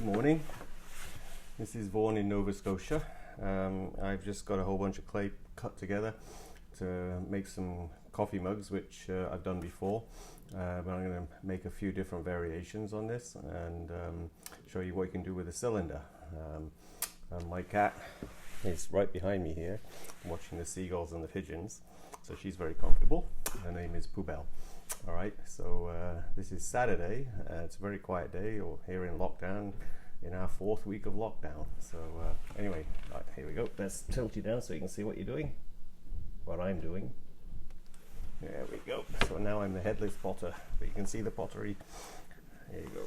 Good morning. This is Vaughan in Nova Scotia. I've just got a whole bunch of clay cut together to make some coffee mugs, which I've done before, but I'm going to make a few different variations on this and show you what you can do with a cylinder. My cat is right behind me here, watching the seagulls and the pigeons, so she's very comfortable. Her name is Poubelle. All right, so this is Saturday. It's a very quiet day here in lockdown, in our 4th week of lockdown. So anyway, right, here we go. Let's tilt you down so you can see what you're doing, what I'm doing. There we go. So now I'm the headless potter, but you can see the pottery. There you go.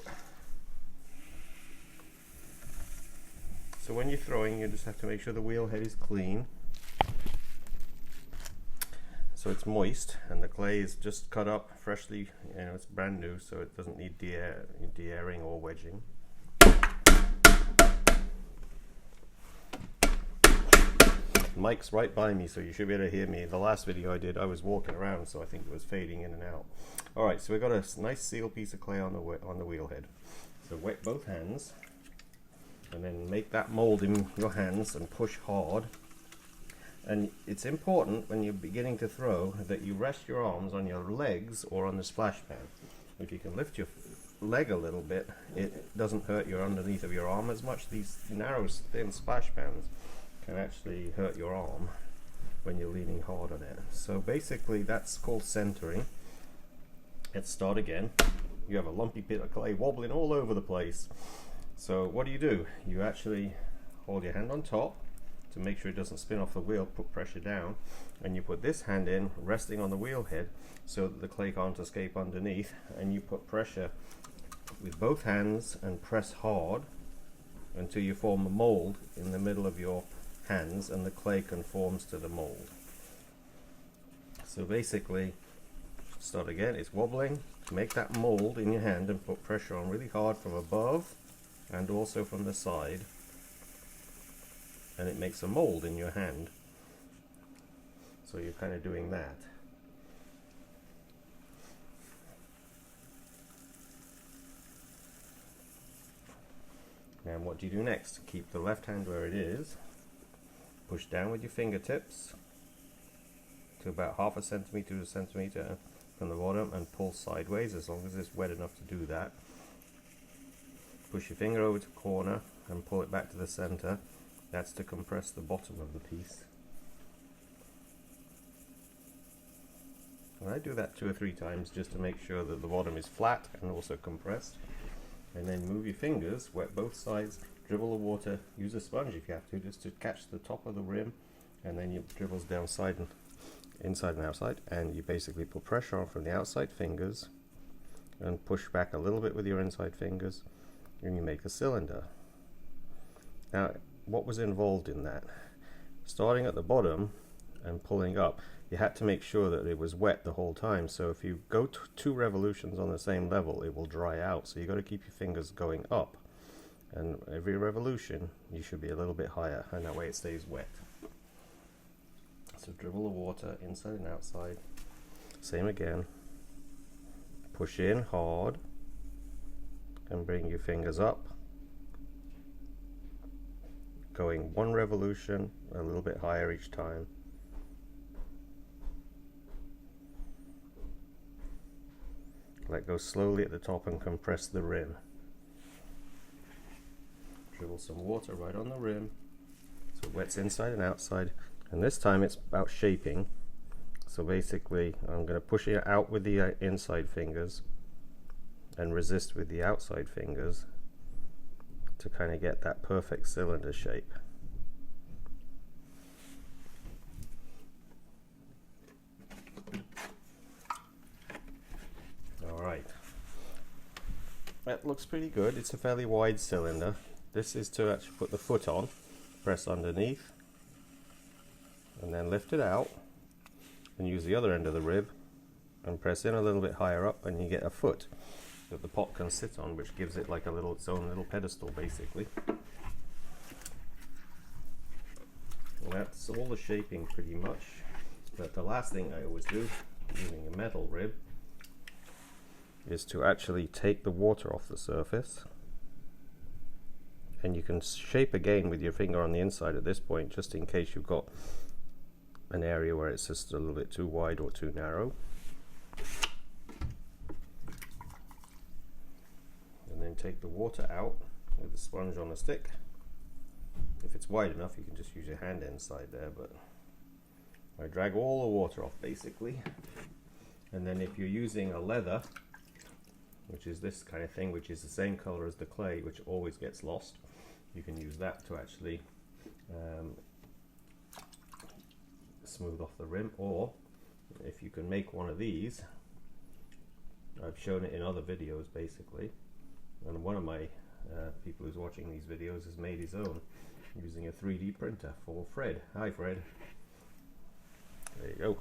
So when you're throwing, you just have to make sure the wheel head is clean, so it's moist, and the clay is just cut up freshly. It's brand new, so it doesn't need de-airing or wedging. Mike's right by me, so you should be able to hear me. The last video I did, I was walking around, so I think it was fading in and out. All right, so we've got a nice sealed piece of clay on the wheel head. So wet both hands, and then make that mold in your hands and push hard. And it's important when you're beginning to throw that you rest your arms on your legs or on the splash pan. If you can lift your leg a little bit, it doesn't hurt your underneath of your arm as much. These narrow, thin splash pans can actually hurt your arm when you're leaning hard on it. So basically that's called centering. Let's start again. You have a lumpy bit of clay wobbling all over the place. So what do? You actually hold your hand on top to make sure it doesn't spin off the wheel, put pressure down, and you put this hand in, resting on the wheel head so that the clay can't escape underneath, and you put pressure with both hands and press hard until you form a mold in the middle of your hands and the clay conforms to the mold. So basically, start again, it's wobbling, make that mold in your hand and put pressure on really hard from above and also from the side, and it makes a mold in your hand. So you're kind of doing that. And what do you do next? Keep the left hand where it is, push down with your fingertips to about 1/2 centimeter to a centimeter from the bottom and pull sideways as long as it's wet enough to do that. Push your finger over to the corner and pull it back to the center. That's to compress the bottom of the piece. And I do that 2 or 3 times just to make sure that the bottom is flat and also compressed. And then move your fingers, wet both sides, dribble the water, use a sponge if you have to, just to catch the top of the rim, and then you dribbles down side and inside and outside, and you basically put pressure on from the outside fingers and push back a little bit with your inside fingers, and you make a cylinder. Now, what was involved in that? Starting at the bottom and pulling up, you had to make sure that it was wet the whole time. So if you go 2 revolutions on the same level, it will dry out. So you got to keep your fingers going up, and every revolution you should be a little bit higher, and that way it stays wet. So dribble the water inside and outside. Same again. Push in hard and bring your fingers up, going 1 revolution a little bit higher each time. Let go slowly at the top and compress the rim. Dribble some water right on the rim so it wets inside and outside, and this time it's about shaping. So basically I'm going to push it out with the inside fingers and resist with the outside fingers to kind of get that perfect cylinder shape. Alright, that looks pretty good. It's a fairly wide cylinder. This is to actually put the foot on, press underneath, and then lift it out, and use the other end of the rib and press in a little bit higher up, and you get a foot that the pot can sit on, which gives it like its own little pedestal basically. And that's all the shaping pretty much. But the last thing I always do, using a metal rib, is to actually take the water off the surface and you can shape again with your finger on the inside at this point, just in case you've got an area where it's just a little bit too wide or too narrow. And then take the water out with the sponge on a stick. If it's wide enough, you can just use your hand inside there, but I drag all the water off basically. And then if you're using a leather, which is this kind of thing, which is the same color as the clay, which always gets lost, you can use that to actually smooth off the rim. Or if you can make one of these, I've shown it in other videos basically, and one of my people who's watching these videos has made his own using a 3D printer for Fred. Hi Fred. There you go.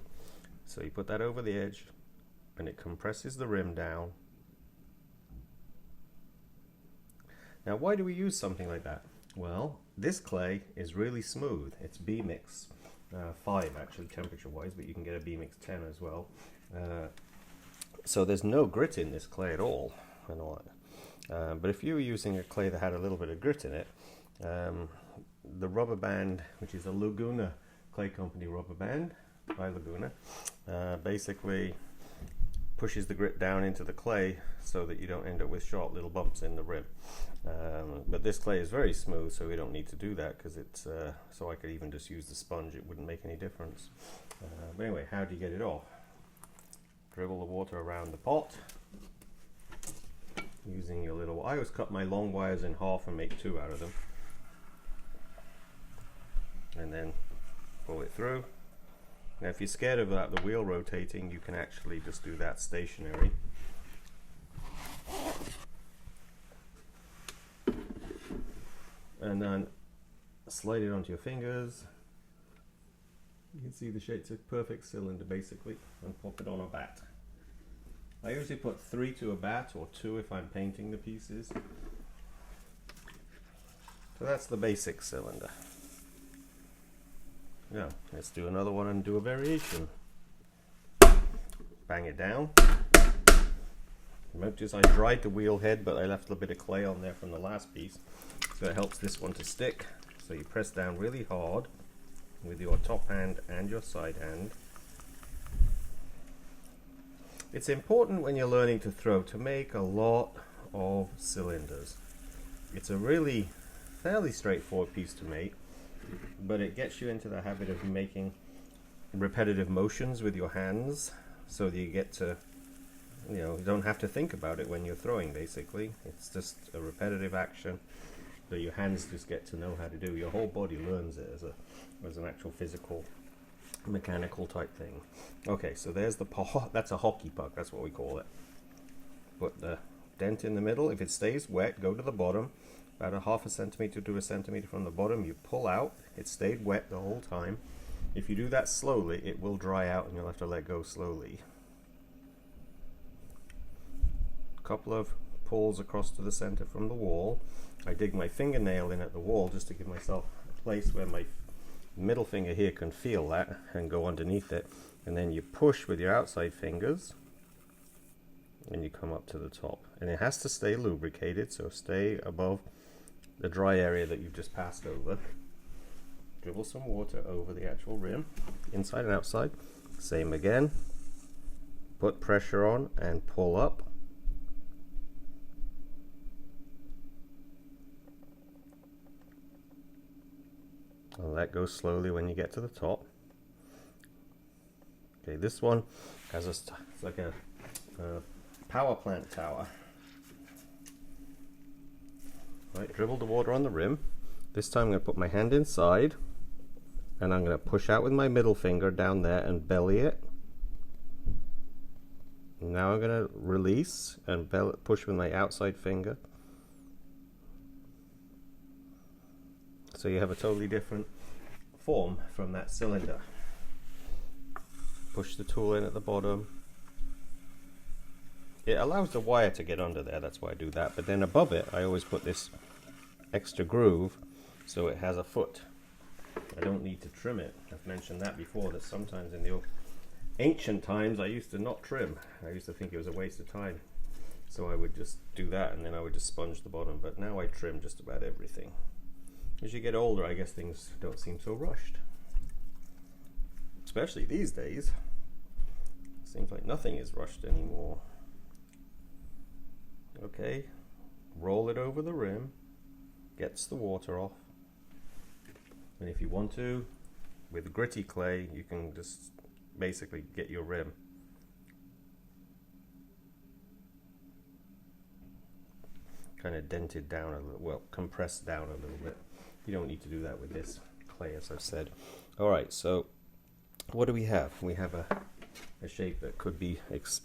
So you put that over the edge and it compresses the rim down. Now why do we use something like that? Well, this clay is really smooth. It's B-Mix 5 actually temperature wise, but you can get a B-Mix 10 as well. So there's no grit in this clay at all. And all that. But if you were using a clay that had a little bit of grit in it, the rubber band, which is a Laguna Clay Company rubber band by Laguna, basically pushes the grit down into the clay so that you don't end up with sharp little bumps in the rim. But this clay is very smooth, so we don't need to do that, because it's so I could even just use the sponge, it wouldn't make any difference. But anyway, how do you get it off? Dribble the water around the pot using your little, I always cut my long wires in half and make 2 out of them, and then pull it through. Now if you're scared of the wheel rotating, you can actually just do that stationary. And then slide it onto your fingers. You can see the shape. It's a perfect cylinder basically, and pop it on a bat. I usually put 3 to a bat, or 2 if I'm painting the pieces. So that's the basic cylinder. Now, let's do another one and do a variation. Bang it down. Notice I dried the wheel head, but I left a little bit of clay on there from the last piece, so it helps this one to stick. So you press down really hard with your top hand and your side hand. It's important when you're learning to throw to make a lot of cylinders. It's a really fairly straightforward piece to make, but it gets you into the habit of making repetitive motions with your hands, so that you get to, you don't have to think about it when you're throwing basically. It's just a repetitive action that your hands just get to know how to do. Your whole body learns it as an actual physical mechanical type thing. Okay, so there's the that's a hockey puck, that's what we call it. Put the dent in the middle. If it stays wet, go to the bottom about a ½ centimeter to a centimeter from the bottom. You pull out. It stayed wet the whole time. If you do that slowly, it will dry out and you'll have to let go slowly. A couple of pulls across to the center from the wall. I dig my fingernail in at the wall just to give myself a place where my middle finger here can feel that and go underneath it, and then you push with your outside fingers and you come up to the top, and it has to stay lubricated, so stay above the dry area that you've just passed over. Dribble some water over the actual rim, inside and outside. Same again. Put pressure on and pull up. And let go slowly when you get to the top. Okay, this one has it's like a power plant tower. Right, dribble the water on the rim. This time I'm going to put my hand inside, and I'm going to push out with my middle finger down there and belly it. Now I'm going to release and push with my outside finger. So you have a totally different form from that cylinder. Push the tool in at the bottom. It allows the wire to get under there, that's why I do that. But then above it, I always put this extra groove so it has a foot. I don't need to trim it. I've mentioned that before, that sometimes in the ancient times I used to not trim. I used to think it was a waste of time. So I would just do that, and then I would just sponge the bottom. But now I trim just about everything. As you get older, I guess things don't seem so rushed. Especially these days. Seems like nothing is rushed anymore. Okay, roll it over the rim, gets the water off. And if you want to, with gritty clay, you can just basically get your rim. Kind of dented down a little, well, compressed down a little bit. You don't need to do that with this clay, as I've said. Alright, so what do we have? We have a shape that could be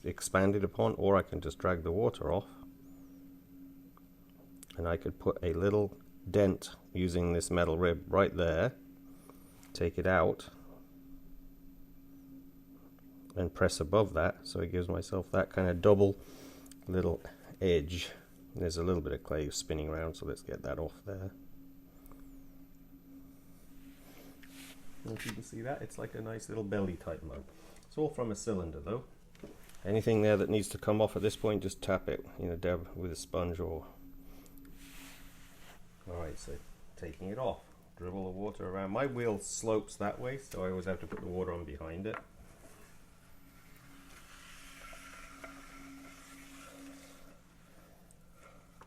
expanded upon, or I can just drag the water off. And I could put a little dent using this metal rib right there, take it out, and press above that, so it gives myself that kind of double little edge. There's a little bit of clay spinning around, so let's get that off there. If you can see that, it's like a nice little belly type mug. It's all from a cylinder though. Anything there that needs to come off at this point, just tap it, dab with a sponge or... Alright, so taking it off, dribble the water around. My wheel slopes that way, so I always have to put the water on behind it.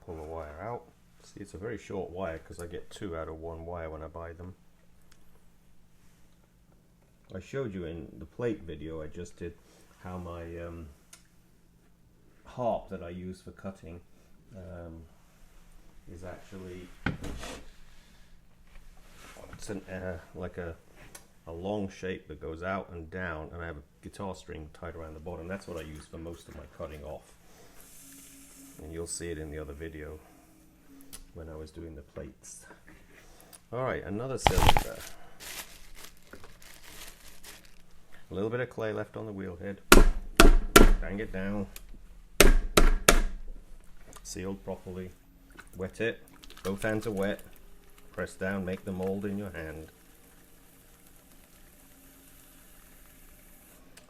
Pull the wire out. See, it's a very short wire because I get 2 out of 1 wire when I buy them. I showed you in the plate video I just did how my harp that I use for cutting is actually it's like a long shape that goes out and down, and I have a guitar string tied around the bottom. That's what I use for most of my cutting off, and you'll see it in the other video when I was doing the plates. Alright, another cylinder. A little bit of clay left on the wheel head. Bang it down. Sealed properly. Wet it. Both hands are wet. Press down, make the mold in your hand.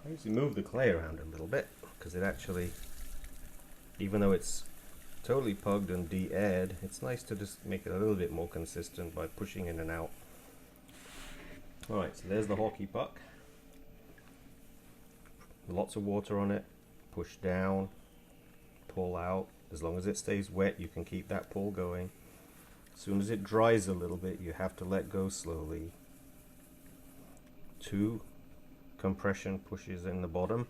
I usually move the clay around a little bit because it actually, even though it's totally pugged and de-aired, it's nice to just make it a little bit more consistent by pushing in and out. Alright, so there's the hockey puck. Lots of water on it. Push down, pull out. As long as it stays wet, you can keep that pull going. As soon as it dries a little bit, you have to let go slowly. 2 compression pushes in the bottom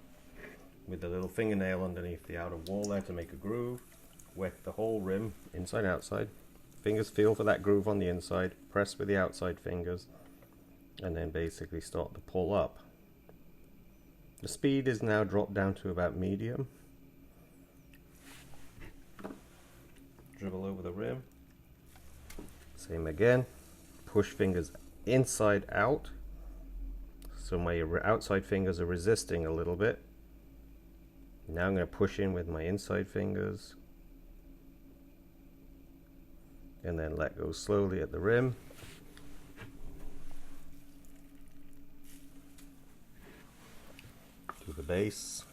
with a little fingernail underneath the outer wall there to make a groove. Wet the whole rim, inside outside. Fingers feel for that groove on the inside. Press with the outside fingers, and then basically start to pull up. The speed is now dropped down to about medium. Dribble over the rim. Same again. Push fingers inside out. So my outside fingers are resisting a little bit. Now I'm going to push in with my inside fingers. And then let go slowly at the rim. To the base.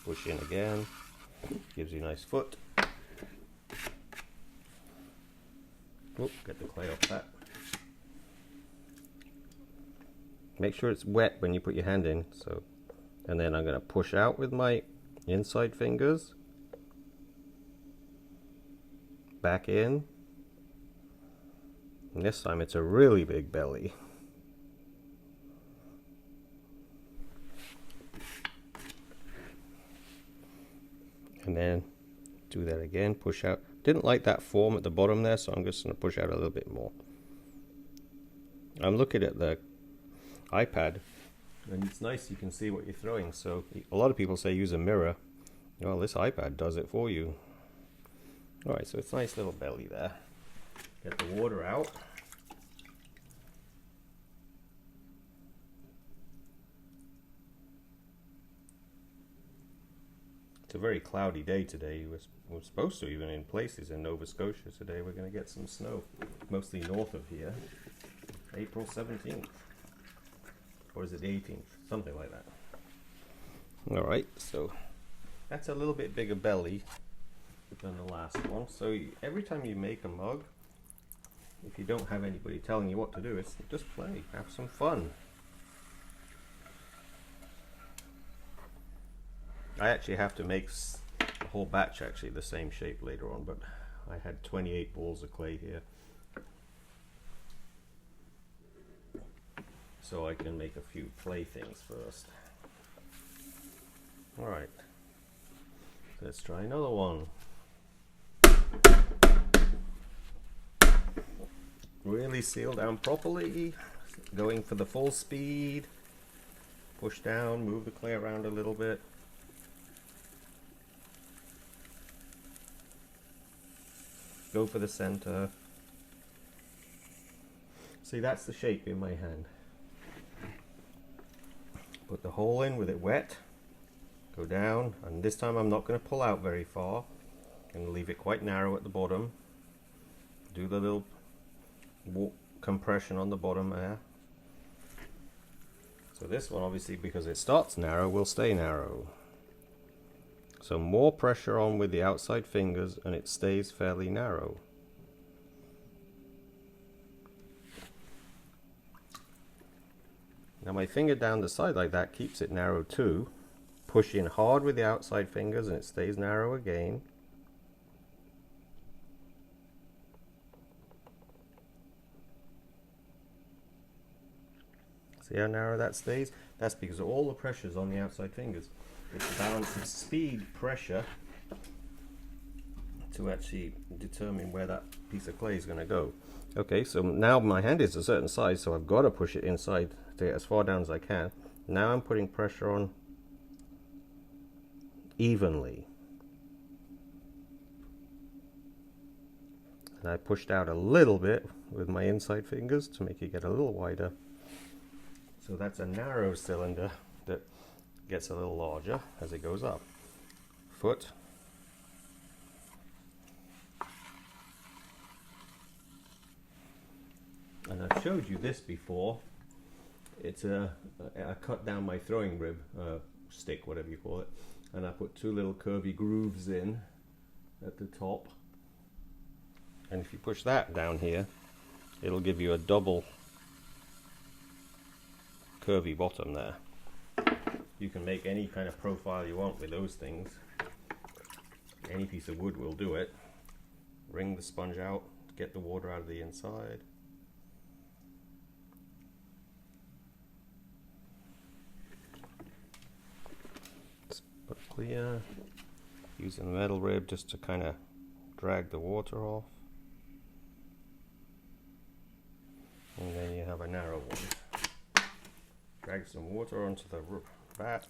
Push in again. Gives you a nice foot. Oop, get the clay off that. Make sure it's wet when you put your hand in. So, and then I'm going to push out with my inside fingers. Back in. And this time it's a really big belly. And then do that again, push out. Didn't like that form at the bottom there, so I'm just going to push out a little bit more. I'm looking at the iPad, and it's nice, you can see what you're throwing. So a lot of people say use a mirror. Well, this iPad does it for you. Alright, so it's a nice little belly there. Get the water out. It's a very cloudy day today. We're supposed to, even in places in Nova Scotia today, we're going to get some snow. Mostly north of here. April 17th. Or is it the 18th? Something like that. Alright, so that's a little bit bigger belly than the last one. So every time you make a mug, if you don't have anybody telling you what to do, it's just play, have some fun. I actually have to make a whole batch actually the same shape later on, but I had 28 balls of clay here, so I can make a few playthings first. Alright, let's try another one. Really seal down properly, going for the full speed, push down, move the clay around a little bit. Go for the center. See, that's the shape in my hand. Put the hole in with it wet, go down, and this time I'm not going to pull out very far. I'm going to leave it quite narrow at the bottom. Do the little compression on the bottom there. So this one, obviously, because it starts narrow, will stay narrow. So more pressure on with the outside fingers and it stays fairly narrow. Now my finger down the side like that keeps it narrow too. Push in hard with the outside fingers and it stays narrow again. See how narrow that stays? That's because all the pressure's on the outside fingers. It's a balance of speed, pressure, to actually determine where that piece of clay is going to go. Okay, so now my hand is a certain size, so I've got to push it inside to get as far down as I can. Now I'm putting pressure on evenly. And I pushed out a little bit with my inside fingers to make it get a little wider. So that's a narrow cylinder that gets a little larger as it goes up. Foot. And I've showed you this before. It's I cut down my throwing rib, stick, whatever you call it, and I put two little curvy grooves in at the top. And if you push that down here, it'll give you a double curvy bottom there. You can make any kind of profile you want with those things. Any piece of wood will do it. Wring the sponge out, get the water out of the inside. Put clear, using the metal rib just to kind of drag the water off. And then you have a narrow one. Drag some water onto the bat,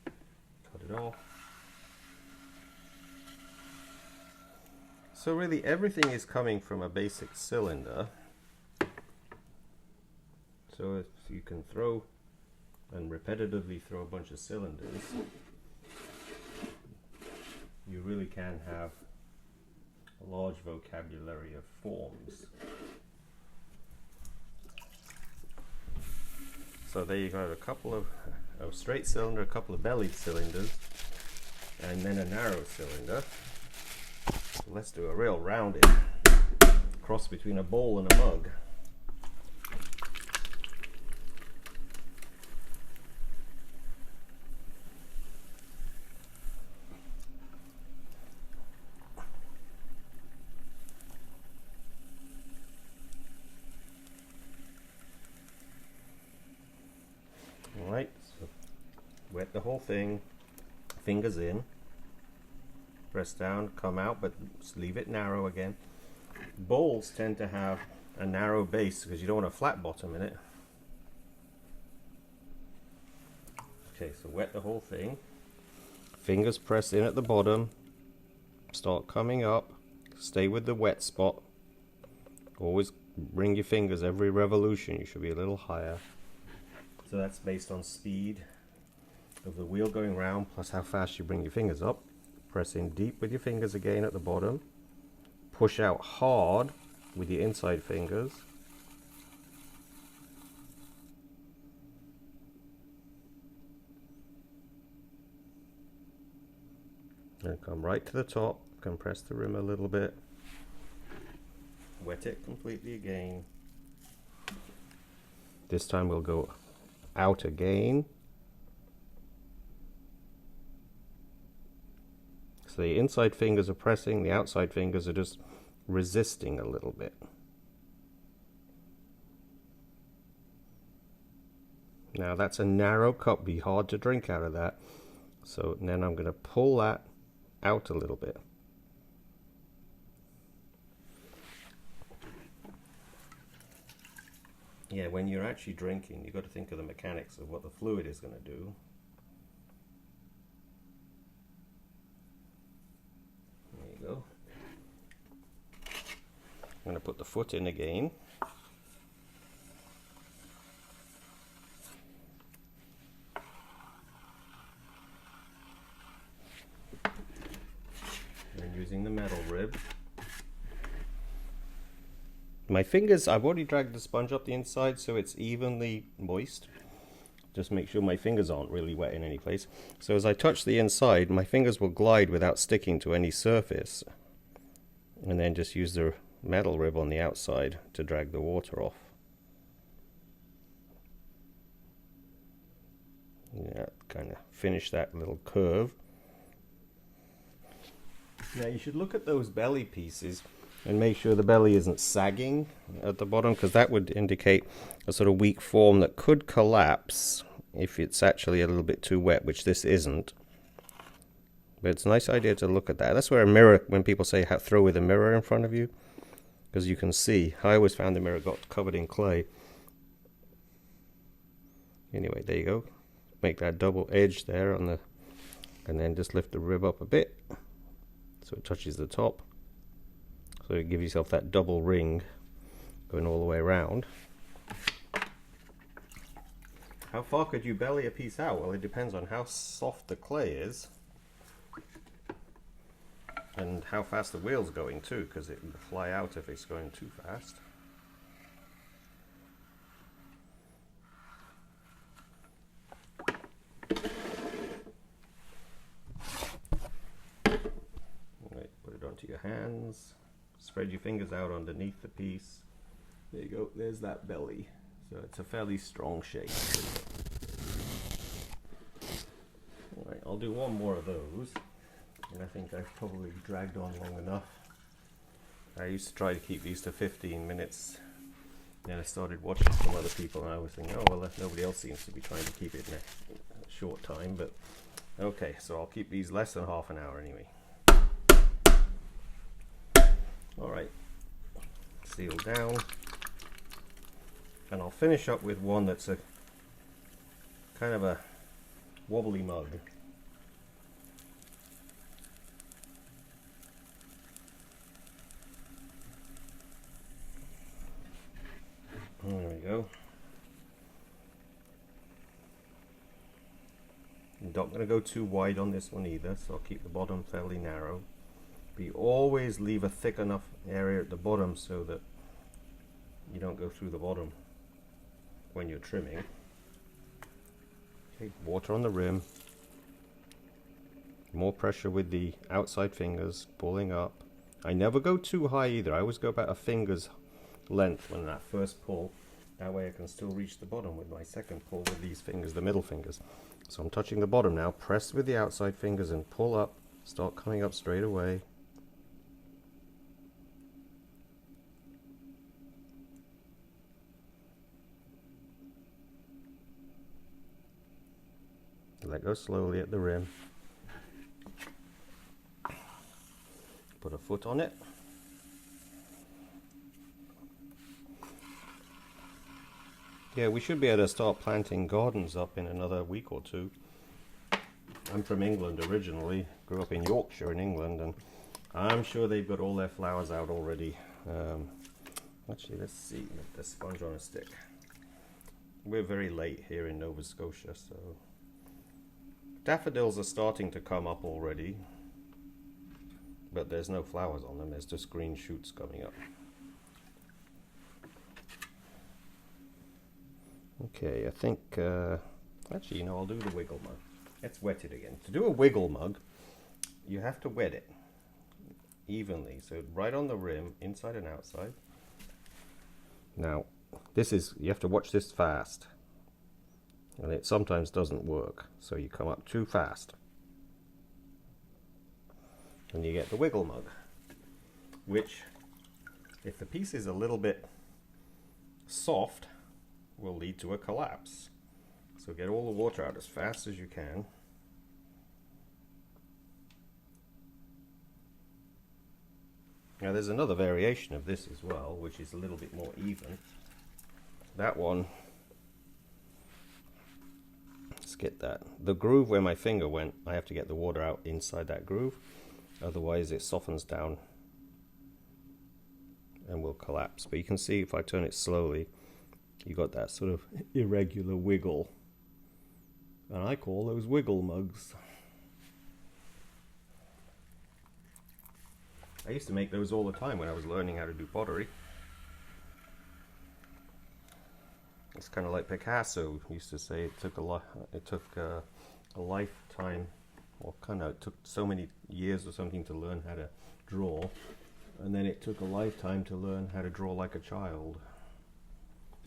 cut it off. So really everything is coming from a basic cylinder. So if you can throw and repetitively throw a bunch of cylinders, you really can have a large vocabulary of forms. So there you got a couple of a straight cylinder, a couple of bellied cylinders, and then a narrow cylinder. So let's do a real rounded cross between a bowl and a mug. Alright, so wet the whole thing, fingers in, press down, come out, but leave it narrow again. Bowls tend to have a narrow base because you don't want a flat bottom in it. Okay, so wet the whole thing, fingers press in at the bottom, start coming up, stay with the wet spot, always bring your fingers every revolution, you should be a little higher. So that's based on speed of the wheel going round plus how fast you bring your fingers up. Press in deep with your fingers again at the bottom. Push out hard with your inside fingers. And come right to the top, compress the rim a little bit, wet it completely again. This time we'll go out again. So the inside fingers are pressing, the outside fingers are just resisting a little bit. Now that's a narrow cup, be hard to drink out of that. So then I'm going to pull that out a little bit. Yeah, when you're actually drinking, you've got to think of the mechanics of what the fluid is going to do. There you go. I'm going to put the foot in again. And using the metal rib. My fingers, I've already dragged the sponge up the inside so it's evenly moist. Just make sure my fingers aren't really wet in any place. So as I touch the inside, my fingers will glide without sticking to any surface. And then just use the metal rib on the outside to drag the water off. Yeah, kind of finish that little curve. Now you should look at those belly pieces and make sure the belly isn't sagging at the bottom, because that would indicate a sort of weak form that could collapse if it's actually a little bit too wet, which this isn't. But it's a nice idea to look at that. That's where a mirror, when people say throw with a mirror in front of you, because you can see. I always found the mirror got covered in clay. Anyway, there you go. Make that double edge there on the, and then just lift the rib up a bit so it touches the top. So you give yourself that double ring going all the way around. How far could you belly a piece out? Well, it depends on how soft the clay is and how fast the wheel's going too, because it will fly out if it's going too fast. Right, put it onto your hands. Spread your fingers out underneath the piece. There you go, there's that belly. So it's a fairly strong shape. Alright, I'll do one more of those. And I think I've probably dragged on long enough. I used to try to keep these to 15 minutes. Then I started watching some other people and I was thinking, oh well, nobody else seems to be trying to keep it in a short time. But okay, so I'll keep these less than half an hour anyway. Alright, seal down, and I'll finish up with one that's a kind of a wobbly mug. There we go. I'm not going to go too wide on this one either, so I'll keep the bottom fairly narrow. But you always leave a thick enough area at the bottom so that you don't go through the bottom when you're trimming. Okay, water on the rim. More pressure with the outside fingers, pulling up. I never go too high either. I always go about a finger's length when that first pull. That way I can still reach the bottom with my second pull with these fingers, the middle fingers. So I'm touching the bottom now. Press with the outside fingers and pull up. Start coming up straight away. Let go slowly at the rim. Put a foot on it. Yeah, we should be able to start planting gardens up in another week or two. I'm from England originally, grew up in Yorkshire in England, and I'm sure they've got all their flowers out already. Actually, let's see, the sponge on a stick. We're very late here in Nova Scotia, so daffodils are starting to come up already, but there's no flowers on them, there's just green shoots coming up. Okay, I think, actually, I'll do the wiggle mug. Let's wet it again. To do a wiggle mug, you have to wet it evenly, so right on the rim, inside and outside. Now, you have to watch this fast, and it sometimes doesn't work, so you come up too fast and you get the wiggle mug, which, if the piece is a little bit soft, will lead to a collapse. So get all the water out as fast as you can. Now there's another variation of this as well, which is a little bit more even. That one, let's get that. The groove where my finger went, I have to get the water out inside that groove, otherwise it softens down and will collapse. But you can see if I turn it slowly, you got that sort of irregular wiggle, and I call those wiggle mugs. I used to make those all the time when I was learning how to do pottery. It's kind of like Picasso used to say, it took a lifetime, or kind of took so many years or something to learn how to draw, and then it took a lifetime to learn how to draw like a child.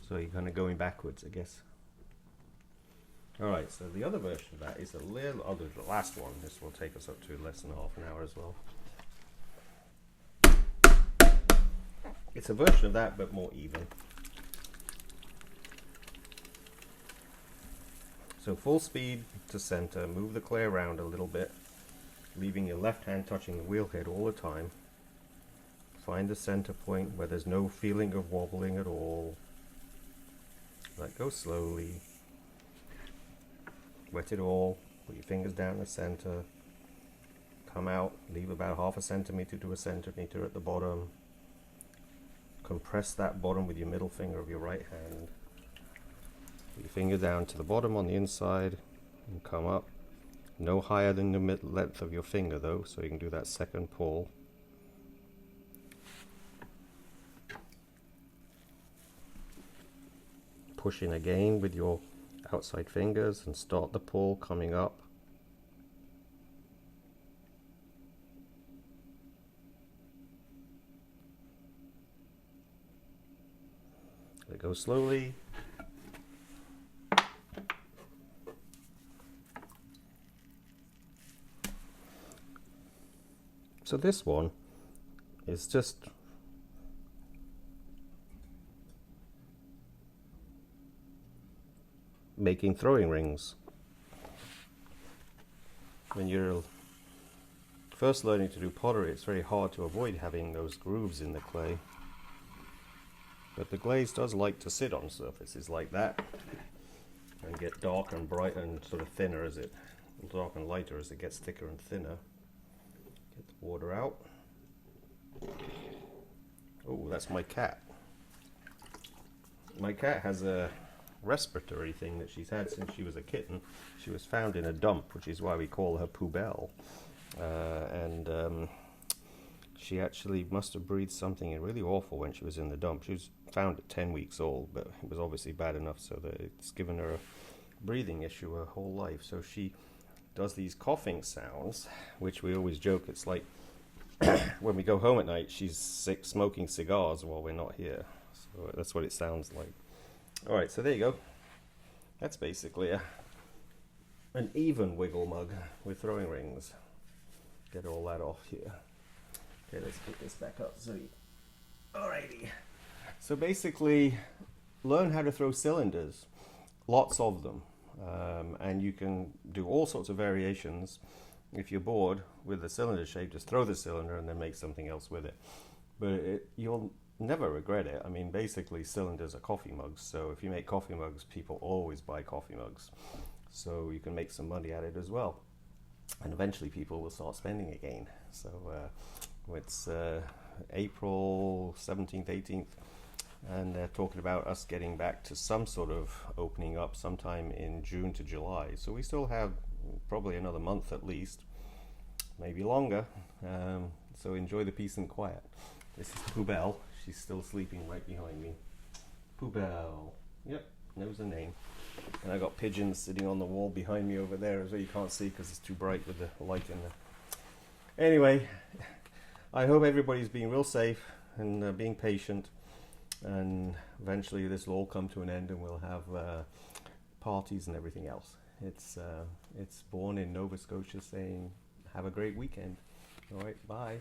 So you're kind of going backwards, I guess. Alright, so the other version of that is a little other, the last one. This will take us up to less than half an hour as well. It's a version of that, but more even. So full speed to center, move the clay around a little bit, leaving your left hand touching the wheel head all the time. Find the center point where there's no feeling of wobbling at all. Let go slowly. Wet it all, put your fingers down the center, come out, leave about half a centimeter to a centimeter at the bottom. Compress that bottom with your middle finger of your right hand. Put your finger down to the bottom on the inside and come up. No higher than the mid length of your finger though, so you can do that second pull. Push in again with your outside fingers and start the pull coming up. Let it go slowly. So this one is just making throwing rings. When you're first learning to do pottery, it's very hard to avoid having those grooves in the clay. But the glaze does like to sit on surfaces like that and get dark and bright and sort of thinner as it, dark and lighter as it gets thicker and thinner. Get the water out. Oh, that's my cat. My cat has a respiratory thing that she's had since she was a kitten. She was found in a dump, which is why we call her Poubelle. She actually must have breathed something really awful when she was in the dump. She was found at 10 weeks old, but it was obviously bad enough so that it's given her a breathing issue her whole life. So she does these coughing sounds, which we always joke it's like when we go home at night, she's sick smoking cigars while we're not here. So that's what it sounds like. Alright, so there you go. That's basically an even wiggle mug with throwing rings. Get all that off here. Okay, let's put this back up. Alrighty. So basically, learn how to throw cylinders. Lots of them. And you can do all sorts of variations. If you're bored with the cylinder shape, just throw the cylinder and then make something else with it. But you'll never regret it. I mean, basically cylinders are coffee mugs, so if you make coffee mugs, people always buy coffee mugs. So you can make some money at it as well. And eventually people will start spending again. So it's April 17th, 18th, and they're talking about us getting back to some sort of opening up sometime in June to July. So we still have probably another month at least, maybe longer. So enjoy the peace and quiet. This is Poubelle. She's still sleeping right behind me. Poubelle. Yep, knows the name. And I got pigeons sitting on the wall behind me over there as well. You can't see because it's too bright with the light in there. Anyway, I hope everybody's being real safe and being patient, and eventually this will all come to an end and we'll have parties and everything else. It's Born in Nova Scotia saying have a great weekend. All right, bye.